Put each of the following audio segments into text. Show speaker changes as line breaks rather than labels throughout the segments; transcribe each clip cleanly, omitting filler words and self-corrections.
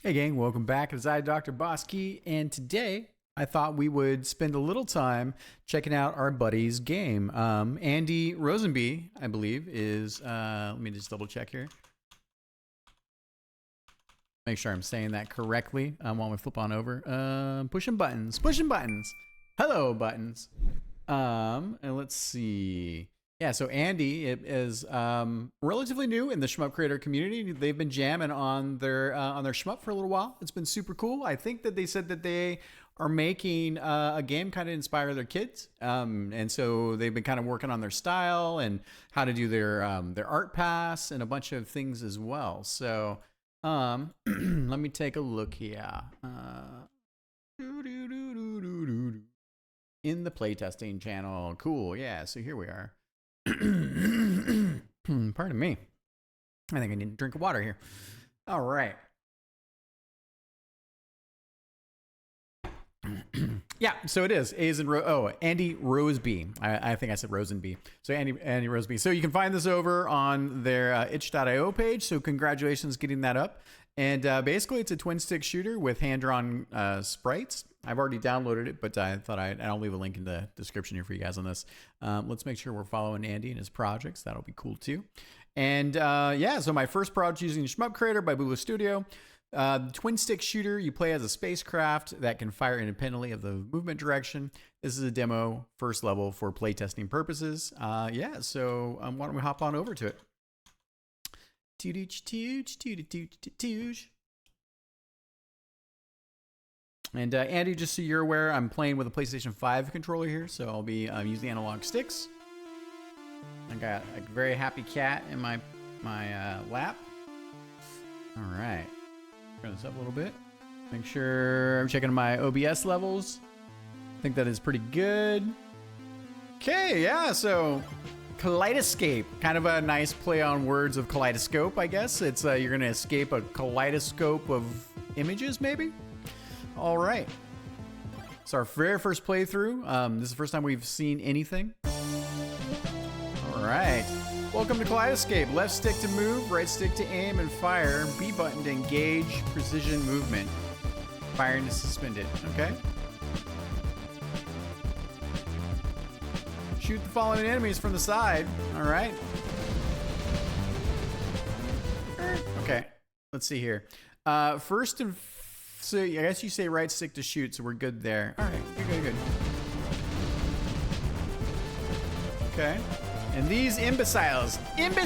Hey gang, welcome back. It's I, DrBossKey, and today I thought we would spend a little time checking out our buddy's game. Andy Rosenby, I believe, is, let me just double check here. Make sure I'm saying that correctly while we flip on over. Pushing buttons. Hello, buttons. And let's see. Yeah, so Andy is relatively new in the Shmup Creator community. They've been jamming on their Shmup for a little while. It's been super cool. I think that they said that they are making a game kind of inspire their kids, and so they've been kind of working on their style and how to do their art pass and a bunch of things as well. So let me take a look here. In the playtesting channel. Cool. Yeah. So here we are. Pardon me. I think I need a drink of water here. All right. Yeah, so it is. A's and Andy Rosenby. I think I said Rosenby. So Andy Rosenby. So you can find this over on their itch.io page. So congratulations getting that up. And basically, it's a twin stick shooter with hand-drawn sprites. I've already downloaded it, but I thought I'll leave a link in the description here for you guys on this. Let's make sure we're following Andy and his projects. That'll be cool too. And yeah, so my first project using Shmup Creator by Bula Studio. Twin stick shooter, you play as a spacecraft that can fire independently of the movement direction. This is a demo, first level for playtesting purposes. Yeah, so why don't we hop on over to it? And Andy, just so you're aware, I'm playing with a PlayStation 5 controller here, so I'll be using the analog sticks. I got a very happy cat in my lap. All right, turn this up a little bit. Make sure I'm checking my OBS levels. I think that is pretty good. Okay, yeah, so Collidescape, kind of a nice play on words of kaleidoscope, I guess. It's you're gonna escape a kaleidoscope of images, maybe. All right, it's our very first playthrough. This is the first time we've seen anything. All right, welcome to Collidescape. Left stick to move, right stick to aim and fire, B button to engage precision movement, firing to suspend it. Okay. Shoot the following enemies from the side. All right. Okay, let's see here. So I guess you say right stick to shoot, so we're good there. All right, you're good. Okay. And these imbeciles. These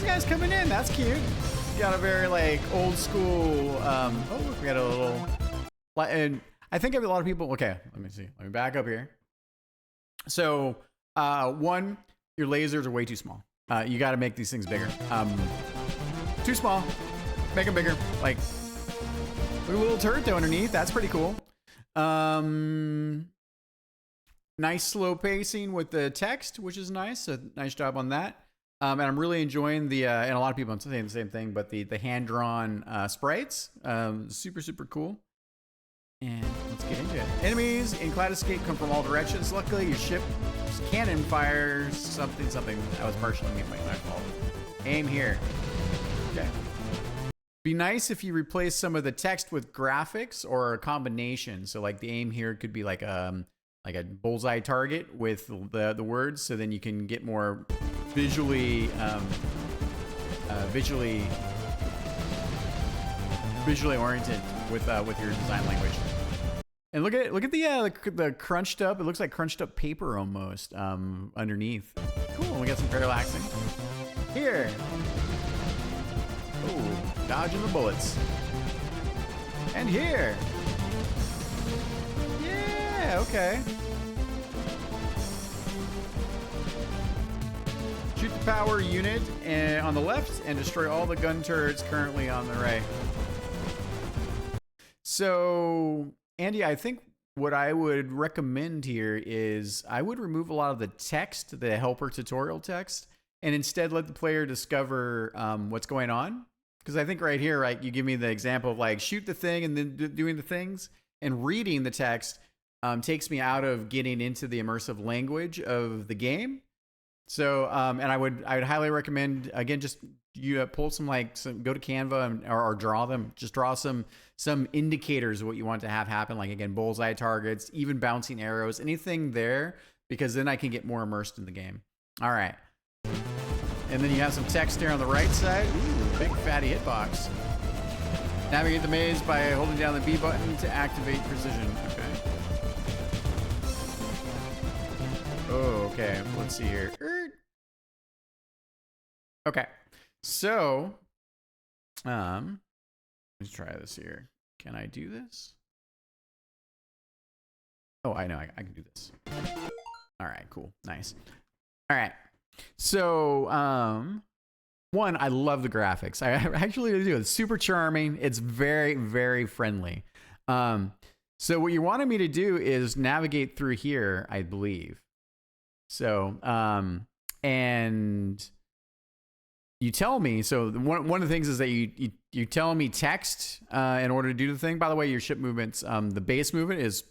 guys coming in. That's cute. Got a very like old school. Oh, look, we got a little. And I think a lot of people. Okay, let me see. Let me back up here. So, one, your lasers are way too small. You got to make these things bigger. Too small. Make them bigger. Like, look at a little turret though underneath. That's pretty cool. Nice slow pacing with the text, which is nice. So nice job on that. And I'm really enjoying the, and a lot of people are saying the same thing, but the hand-drawn sprites. Super cool. And let's get into it. Enemies in Collidescape come from all directions. Luckily, your ship's cannon fires something. That was partially my fault. Aim here. Okay. Be nice if you replace some of the text with graphics or a combination. So like the aim here could be like a bullseye target with the words, so then you can get more visually oriented with your design language. And look at the crunched up. It looks like crunched up paper almost underneath. Cool. We got some parallaxing here. Oh, dodging the bullets. And here. Yeah, okay. Shoot the power unit on the left and destroy all the gun turrets currently on the right. So, Andy, I think what I would recommend here is I would remove a lot of the text, the helper tutorial text, and instead let the player discover what's going on. Because I think right here, right, you give me the example of like shoot the thing and then doing the things, and reading the text takes me out of getting into the immersive language of the game. So, and I would highly recommend, again, just you pull some, go to Canva or draw them. Just draw some indicators of what you want to have happen. Like, again, bullseye targets, even bouncing arrows, anything there, because then I can get more immersed in the game. All right. And then you have some text there on the right side. Ooh, big fatty hitbox. Navigate the maze by holding down the B button to activate precision. Okay. Oh, okay. Let's see here. Okay. So, let's try this here. Can I do this? Oh, I know. I can do this. All right, cool. Nice. All right. So, one, I love the graphics. I actually do. It's super charming. It's very, very friendly. So what you wanted me to do is navigate through here, I believe. So, and you tell me, so one of the things is that you tell me text in order to do the thing. By the way, your ship movements, the base movement is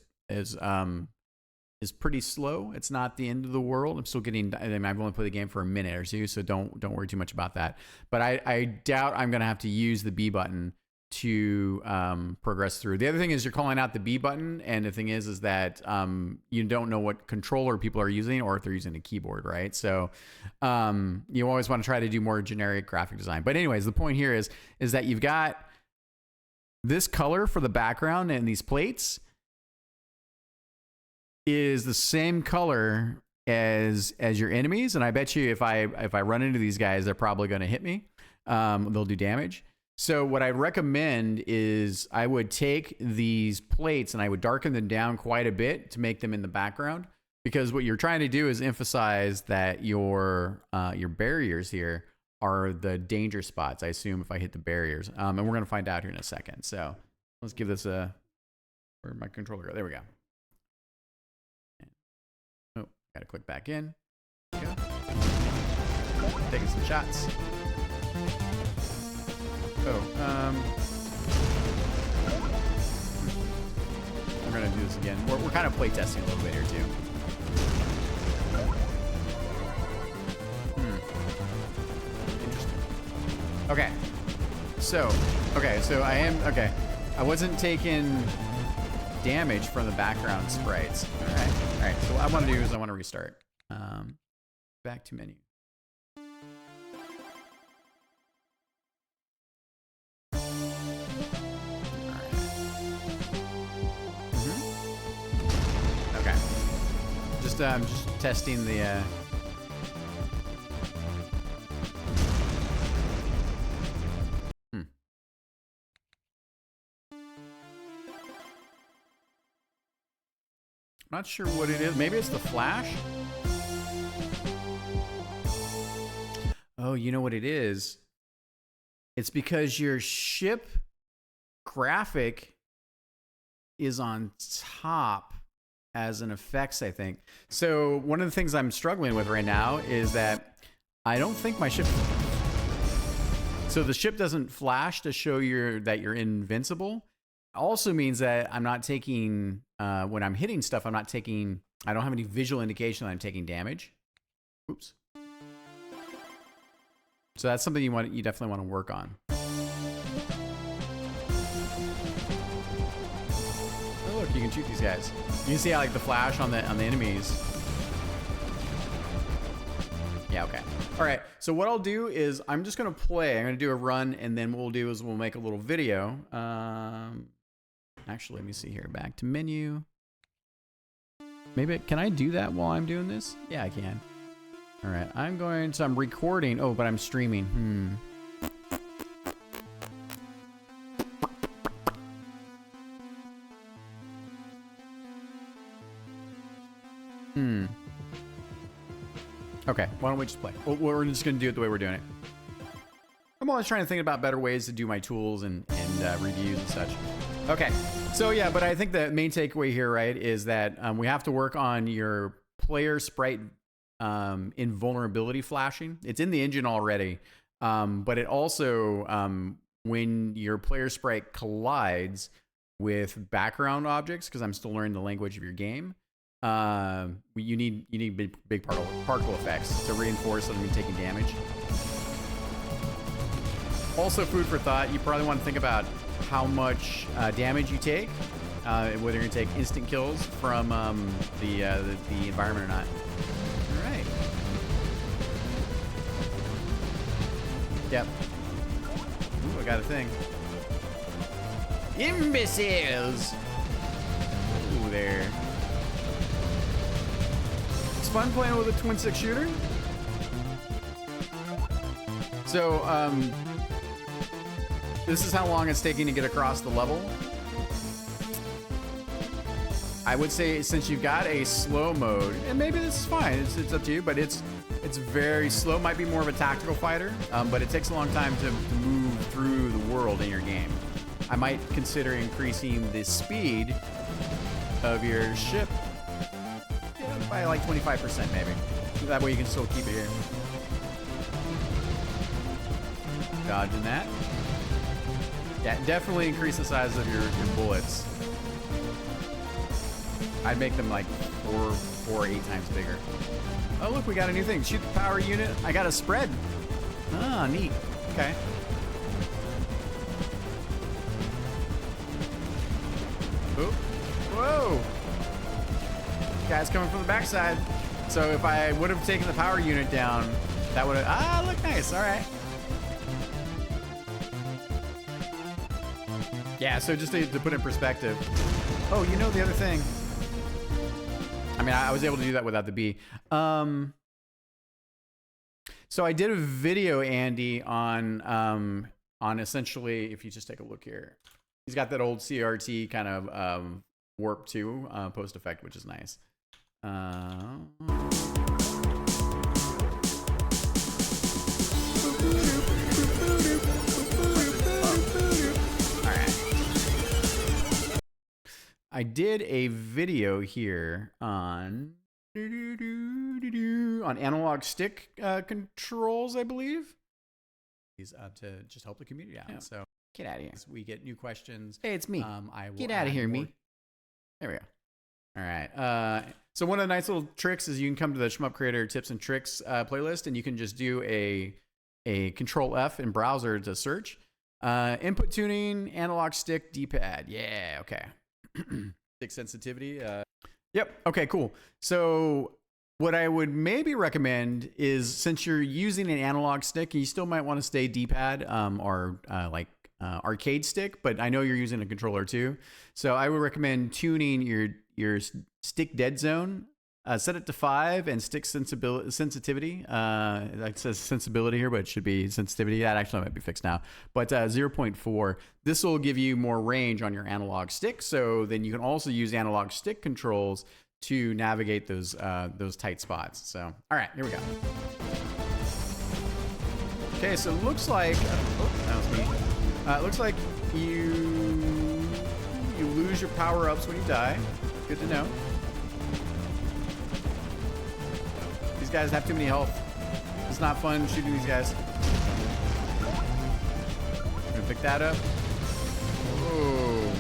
pretty slow. It's not the end of the world. I'm still getting, I mean, I've only played the game for a minute or two, so don't worry too much about that. But I doubt I'm going to have to use the B button to progress through. The other thing is you're calling out the B button, and the thing is that you don't know what controller people are using or if they're using a keyboard, right? So you always want to try to do more generic graphic design. But anyways, the point here is that you've got this color for the background and these plates is the same color as your enemies, and I bet you if I run into these guys, they're probably going to hit me. They'll do damage. So what I recommend is I would take these plates and I would darken them down quite a bit to make them in the background, because what you're trying to do is emphasize that your barriers here are the danger spots, I assume, if I hit the barriers. And we're going to find out here in a second. So let's give this a, where'd my controller go? There we go. Oh, got to click back in. There we go. Taking some shots. Oh, we're going to do this again. We're kind of play testing a little bit here too. Interesting. Okay. So I wasn't taking damage from the background sprites. All right. So what I want to do is I want to restart. Back to menu. Okay. Just testing the. Not sure what it is. Maybe it's the flash. Oh, you know what it is? It's because your ship graphic is on top as an effects, I think. So one of the things I'm struggling with right now is that I don't think my ship... So the ship doesn't flash to show that you're invincible. Also means that I'm not taking... when I'm hitting stuff, I don't have any visual indication that I'm taking damage. Oops. So that's something you definitely want to work on. Oh, look, you can shoot these guys. You can see how, like, the flash on the enemies. Yeah, okay. All right, so what I'll do is I'm just going to play. I'm going to do a run, and then what we'll do is we'll make a little video. Actually, let me see here. Back to menu. Maybe, can I do that while I'm doing this? Yeah, I can. All right, I'm recording. Oh, but I'm streaming. Okay, why don't we just play? We're just gonna do it the way we're doing it. I'm always trying to think about better ways to do my tools and reviews and such. Okay, so yeah, but I think the main takeaway here, right, is that we have to work on your player sprite invulnerability flashing. It's in the engine already, but it also, when your player sprite collides with background objects, because I'm still learning the language of your game, you need big particle effects to reinforce them taking damage. Also, food for thought. You probably want to think about how much damage you take, whether you're gonna take instant kills from the environment or not. All right. Yep. Ooh, I got a thing. Imbeciles. Ooh, there. It's fun playing with a twin stick shooter. So, this is how long it's taking to get across the level. I would say since you've got a slow mode, and maybe this is fine, it's up to you, but it's very slow. Might be more of a tactical fighter, but it takes a long time to move through the world in your game. I might consider increasing the speed of your ship by like 25% maybe. That way you can still keep it here. Dodging that. Yeah, definitely increase the size of your bullets. I'd make them like 4 or 8 times bigger. Oh, look, we got a new thing. Shoot the power unit. I got a spread. Ah, neat. Okay. Oop. Whoa. Guy's coming from the backside. So if I would have taken the power unit down, that would have... Ah, look nice. All right. Yeah, so just to put in perspective. Oh, you know the other thing. I mean, I was able to do that without the B. So I did a video, Andy, on essentially, if you just take a look here, he's got that old CRT kind of warp 2 post effect, which is nice. I did a video here on analog stick controls, I believe. He's up to just help the community out. Yeah. So get out of here. We get new questions.
Hey, it's me.
I will
get out of here, me.
There we go. All right. So one of the nice little tricks is you can come to the Shmup Creator tips and tricks playlist, and you can just do a Control F in browser to search. Input tuning, analog stick, D-pad. Yeah. Okay. Stick sensitivity. Yep. Okay, cool. So what I would maybe recommend is, since you're using an analog stick, you still might want to stay D-pad or arcade stick, but I know you're using a controller too. So I would recommend tuning your stick dead zone. Set it to 5 and stick sensitivity. It says sensibility here, but it should be sensitivity. That actually might be fixed now. But 0.4. This will give you more range on your analog stick. So then you can also use analog stick controls to navigate those tight spots. So, all right, here we go. Okay, so it looks like, oh, that was me. It looks like you lose your power-ups when you die. Good to know. These guys have too many health. It's not fun shooting these guys. I'm gonna pick that up. Oh,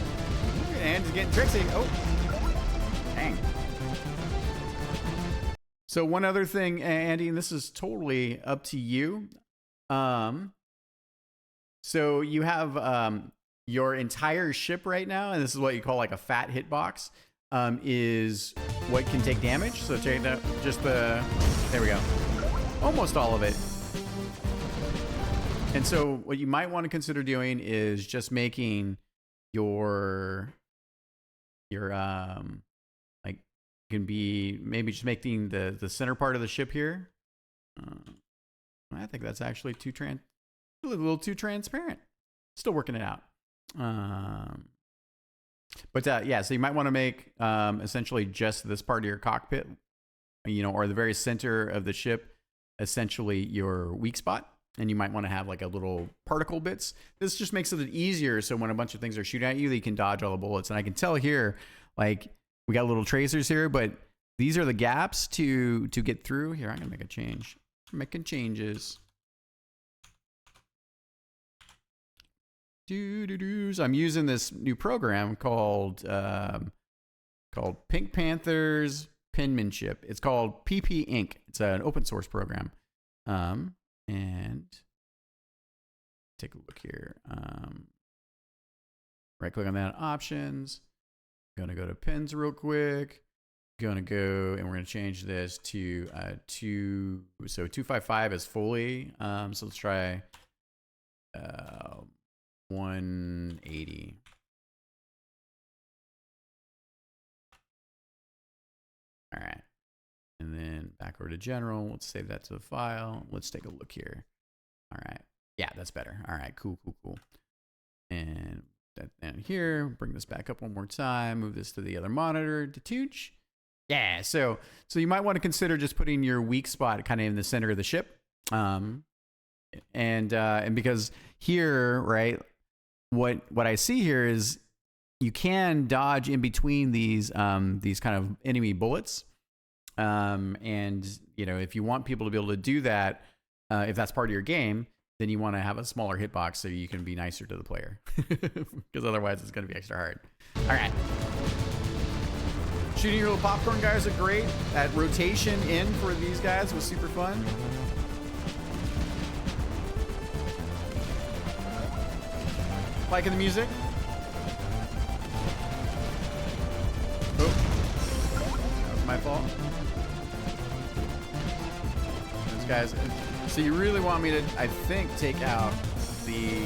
and he's getting tricksy. Oh, dang. So one other thing, Andy, and this is totally up to you. So you have your entire ship right now, and this is what you call like a fat hitbox. Is what can take damage. So check out just there we go. Almost all of it. And so what you might want to consider doing is just making your like, can be maybe just making the center part of the ship here. I think that's actually a little too transparent. Still working it out. But yeah, so you might want to make essentially just this part of your cockpit, or the very center of the ship, essentially your weak spot. And you might want to have like a little particle bits. This just makes it easier, so when a bunch of things are shooting at you, you can dodge all the bullets. And I can tell here, like, we got little tracers here, but these are the gaps to get through. Here, I'm gonna make a change. I'm making changes. So I'm using this new program called called Pink Panthers Penmanship. It's called PP Inc. It's an open source program. And take a look here. Right click on that, options. Gonna go to pins real quick. Gonna go and we're gonna change this to 255 is fully. So let's try 180. All right, and then back over to general. Let's save that to the file. Let's take a look here. All right, yeah, that's better. All right, cool. And that down here. Bring this back up one more time. Move this to the other monitor. Detouch. Yeah, so you might want to consider just putting your weak spot kind of in the center of the ship, and because here, right, what I see here is you can dodge in between these kind of enemy bullets, and you know, if you want people to be able to do that, if that's part of your game, then you want to have a smaller hitbox so you can be nicer to the player, because otherwise it's going to be extra hard. All right. Shooting your little popcorn guys are great. That rotation in for these guys was super fun. Liking the music? Oh, that was my fault. Those guys. So you really want me to, I think, take out the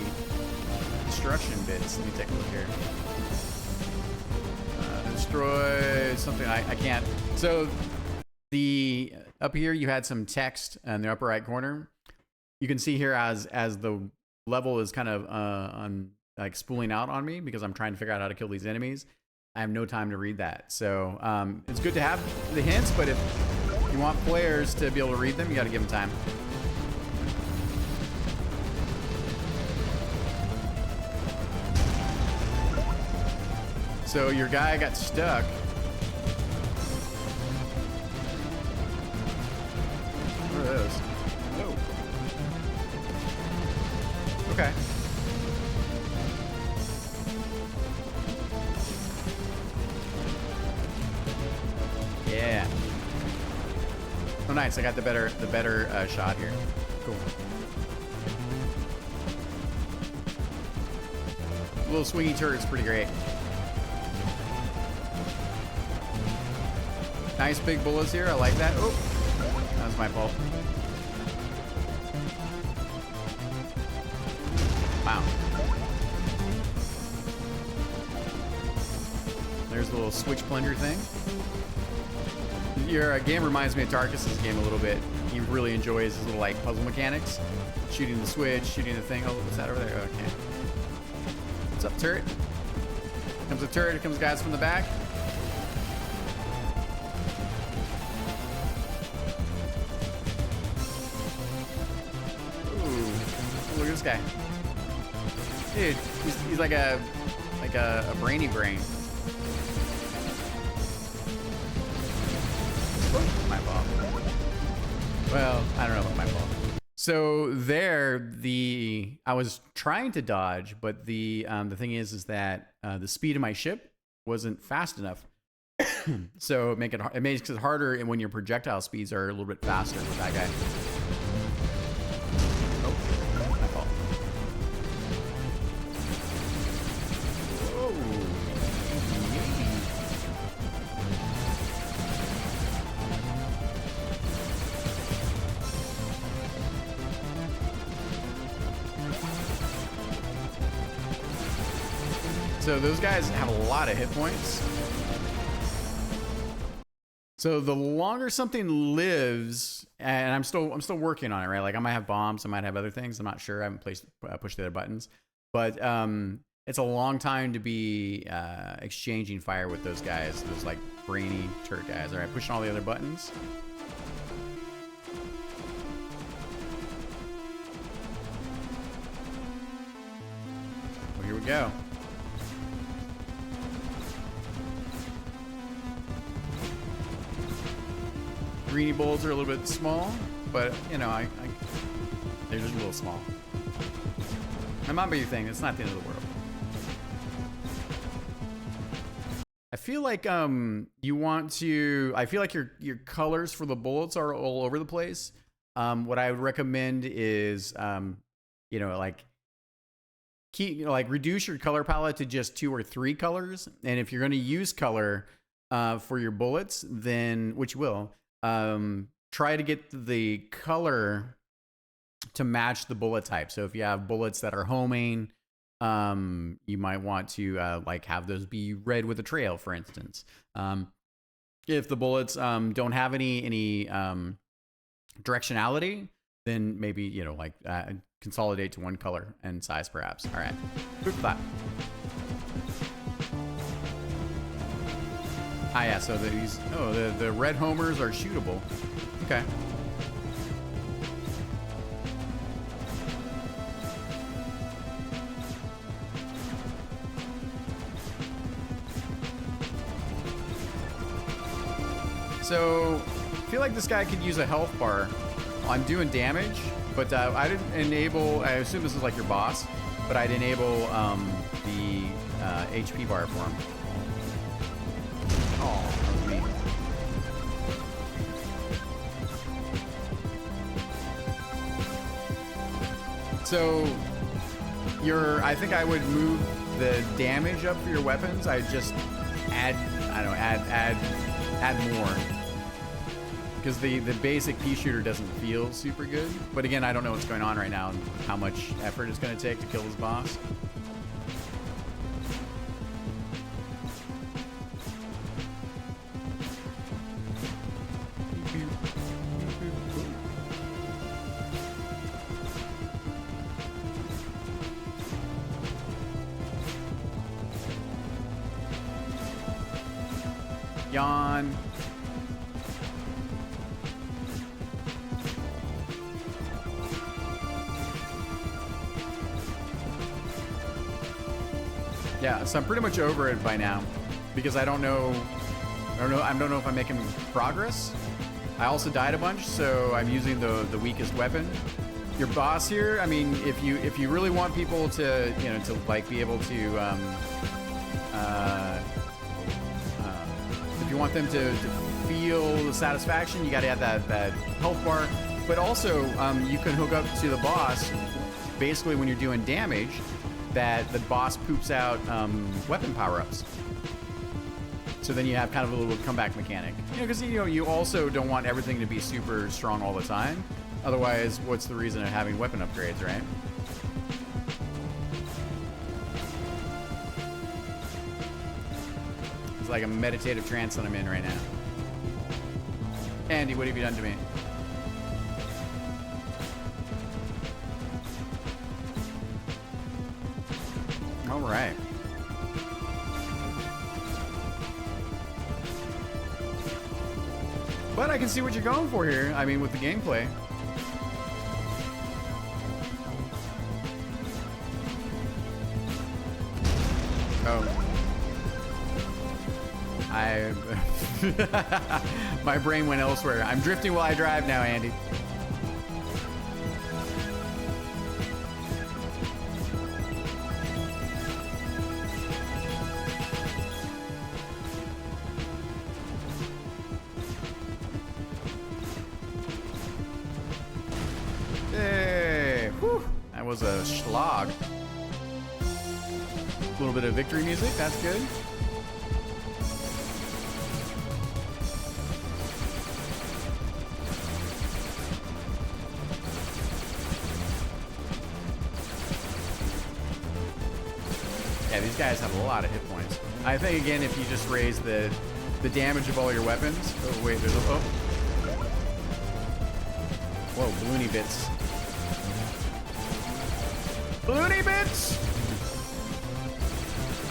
construction bits. Let me take a look here. Destroy something. I can't. So the up here you had some text in the upper right corner. You can see here as the level is kind of on like spooling out on me because I'm trying to figure out how to kill these enemies. I have no time to read that. So it's good to have the hints, but if you want players to be able to read them, you got to give them time. So your guy got stuck. What are those? Oh. Okay. Yeah. Oh, nice. I got the better shot here. Cool. Little swingy turret's pretty great. Nice big bullets here. I like that. Oh, that was my fault. Wow. There's the little switch blender thing. Your game reminds me of Tarkus's game a little bit. He really enjoys his little like puzzle mechanics. Shooting the switch, shooting the thing. Oh, what's that over there? Okay. What's up, turret? Here comes the turret. Here comes guys from the back. Look at this guy. Dude, he's like a brainy brain. Oh, my fault. Well, I don't know about my fault. So there, I was trying to dodge, but the thing is that the speed of my ship wasn't fast enough. So it makes it harder when your projectile speeds are a little bit faster for that guy. So those guys have a lot of hit points. So the longer something lives, and I'm still working on it, right? Like I might have bombs, I might have other things. I'm not sure. I haven't pushed the other buttons, but it's a long time to be exchanging fire with those guys. Those like brainy turret guys. All right, pushing all the other buttons. Well, here we go. Greeny bullets are a little bit small, but you know, they're just a little small. That might be your thing. It's not the end of the world. I feel like you want to. I feel like your colors for the bullets are all over the place. What I would recommend is you know, like reduce your color palette to just 2 or 3 colors. And if you're going to use color for your bullets, then which you will, try to get the color to match the bullet type. So if you have bullets that are homing, you might want to like have those be red with a trail, for instance. If the bullets don't have any directionality, then maybe, you know, like consolidate to 1 color and size perhaps. All right, boop that. Ah, yeah. So these, the red homers are shootable. Okay. So I feel like this guy could use a health bar. I'm doing damage, but I didn't enable, I assume this is like your boss, but I'd enable the HP bar for him. Oh, that was me. So I think I would move the damage up for your weapons. I just add, I don't know, add more. Because the basic pea shooter doesn't feel super good. But again, I don't know what's going on right now and how much effort it's going to take to kill this boss. Yawn. Yeah, so I'm pretty much over it by now because I don't know if I'm making progress. I also died a bunch, so I'm using the weakest weapon. Your boss here, I mean, if you really want people to, you know, to like be able to if you want them to feel the satisfaction, you got to add that health bar. But also, you can hook up to the boss basically when you're doing damage, that the boss poops out weapon power-ups. So then you have kind of a little comeback mechanic. You know, because you also don't want everything to be super strong all the time. Otherwise, what's the reason of having weapon upgrades, right? It's like a meditative trance that I'm in right now. Andy, what have you done to me? All right. But I can see what you're going for here. I mean, with the gameplay. Oh. My brain went elsewhere. I'm drifting while I drive now, Andy. Hey, whew. That was a slog. A little bit of victory music, that's good. Yeah, these guys have a lot of hit points. I think, again, if you just raise the damage of all your weapons... Oh, wait, there's a... Oh. Whoa, balloony bits. Balloony bits!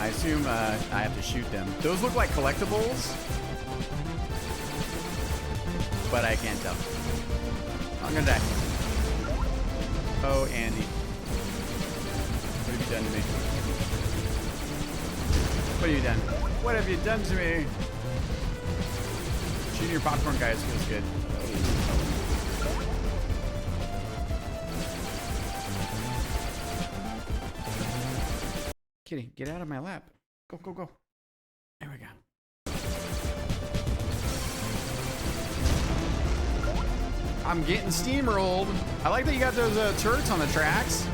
I assume I have to shoot them. Those look like collectibles, but I can't tell. I'm gonna die. Oh, Andy. What have you done to me? What have you done? What have you done to me? Shooting your popcorn guys feels good. Kitty, get out of my lap. Go, go, go. There we go. I'm getting steamrolled. I like that you got those turrets on the tracks.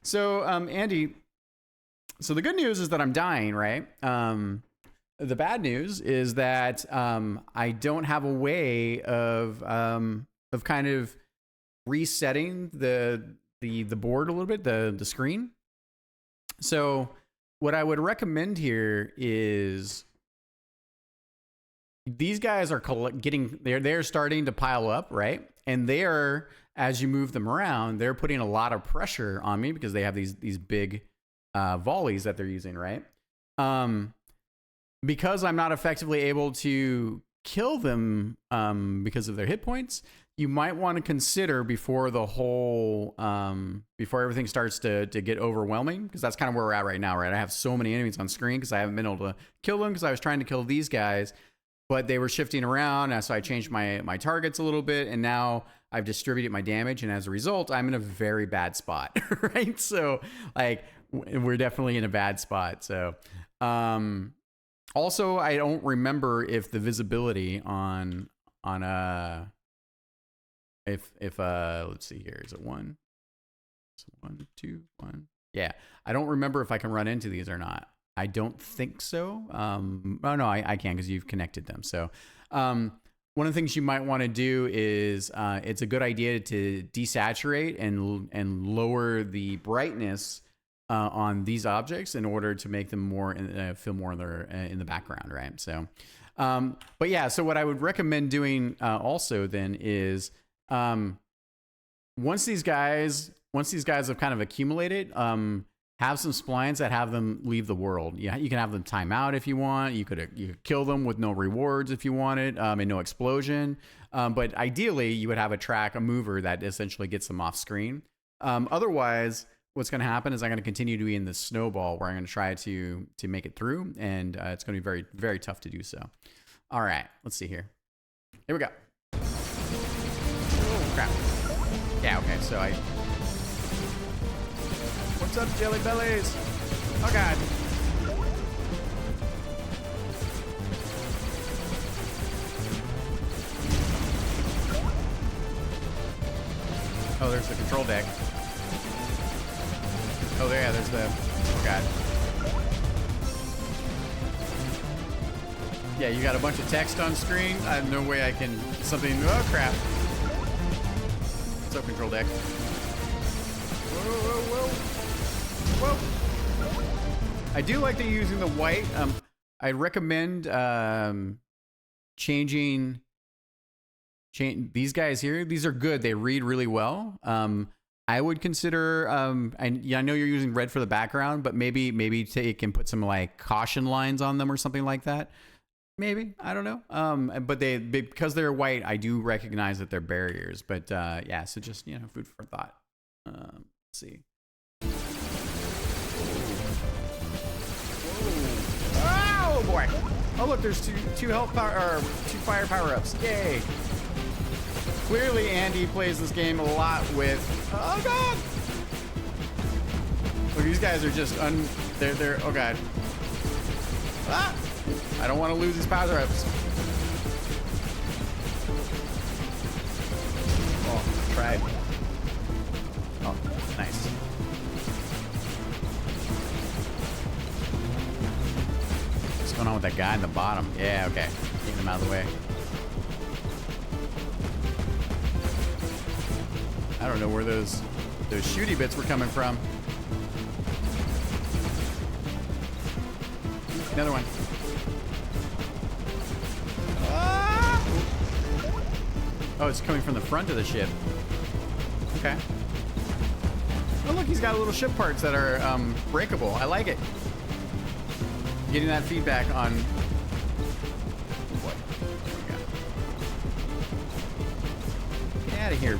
So, Andy, so the good news is that I'm dying, right? The bad news is that I don't have a way of kind of resetting the board a little bit, the screen. So what I would recommend here is these guys are they're starting to pile up, right? And they are, as you move them around, they're putting a lot of pressure on me because they have these big volleys that they're using, right? Because I'm not effectively able to kill them because of their hit points, you might want to consider before the whole before everything starts to get overwhelming, because that's kind of where we're at right now, right? I have so many enemies on screen because I haven't been able to kill them because I was trying to kill these guys, but they were shifting around, so I changed my targets a little bit, and now I've distributed my damage, and as a result, I'm in a very bad spot, right? So, like, we're definitely in a bad spot. So, also, I don't remember if the visibility on if let's see here, is it one? So 1, 2, 1. Yeah, I don't remember if I can run into these or not. I don't think so. Oh no, I can because you've connected them. So one of the things you might want to do is it's a good idea to desaturate and lower the brightness on these objects in order to make them more feel more in the background, right? So, but yeah, so what I would recommend doing also then is once these guys have kind of accumulated, have some splines that have them leave the world. Yeah, you can have them time out if you want. You could kill them with no rewards if you wanted, and no explosion. But ideally, you would have a mover that essentially gets them off screen. Otherwise, what's going to happen is I'm going to continue to be in this snowball where I'm going to try to make it through, and it's going to be very, very tough to do so. All right, let's see here. Here we go. Oh, crap. Yeah, okay, so what's up, Jelly Bellies? Oh, God. Oh, there's the control deck. Oh, yeah, there's the... Oh, God. Yeah, you got a bunch of text on screen. I have no way I can... Something... Oh, crap. What's up, control deck? Whoa, whoa, whoa. Whoa. I do like that you're using the white. I recommend changing these guys here. These are good. They read really well. I would consider, I know you're using red for the background, but maybe take and put some like caution lines on them or something like that. Maybe, I don't know. But because they're white, I do recognize that they're barriers. But yeah, so just, food for thought. Let's see. Oh boy! Oh look, there's two health power or two fire power-ups. Yay! Clearly, Andy plays this game a lot with. Oh God! Look, these guys are just they're. Oh God! Ah! I don't want to lose these power-ups. Oh, tried. Oh, nice. What's going on with that guy in the bottom? Yeah, okay. Get him out of the way. I don't know where those shooty bits were coming from. Another one. Ah! Oh, it's coming from the front of the ship. Okay. Oh, look, he's got little ship parts that are breakable. I like it. Getting that feedback on... What? Get out of here,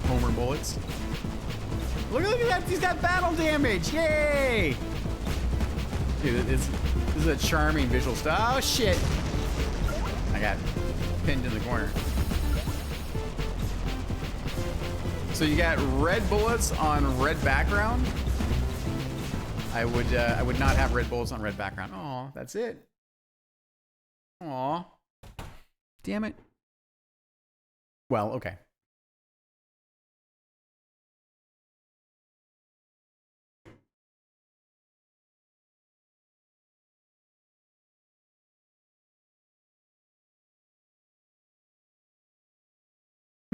Homer bullets. Look at that. He's got battle damage. Yay! Dude, this is a charming visual style. Oh, shit. I got pinned in the corner. So you got red bullets on red background. I would not have red bullets on red background. Oh, that's it. Aw. Damn it. Well, okay.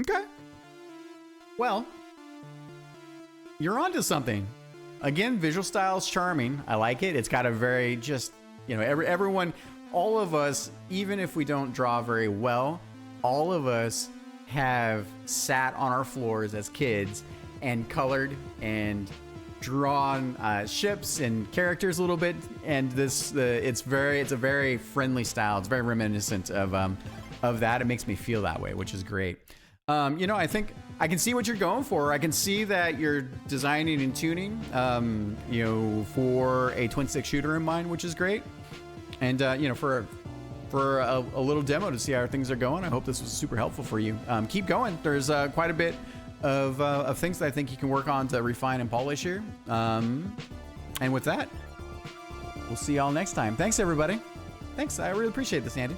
Okay. Well, you're onto something. Again, visual style is charming. I like it. It's got a very just, you know, everyone, all of us, even if we don't draw very well, all of us have sat on our floors as kids and colored and drawn ships and characters a little bit. And it's a very friendly style. It's very reminiscent of that. It makes me feel that way, which is great. You know, I think I can see what you're going for. I can see that you're designing and tuning, you know, for a twin stick shooter in mind, which is great. And, you know, for a little demo to see how things are going, I hope this was super helpful for you. Keep going. There's quite a bit of things that I think you can work on to refine and polish here. And with that, we'll see y'all next time. Thanks, everybody. Thanks. I really appreciate this, Andy.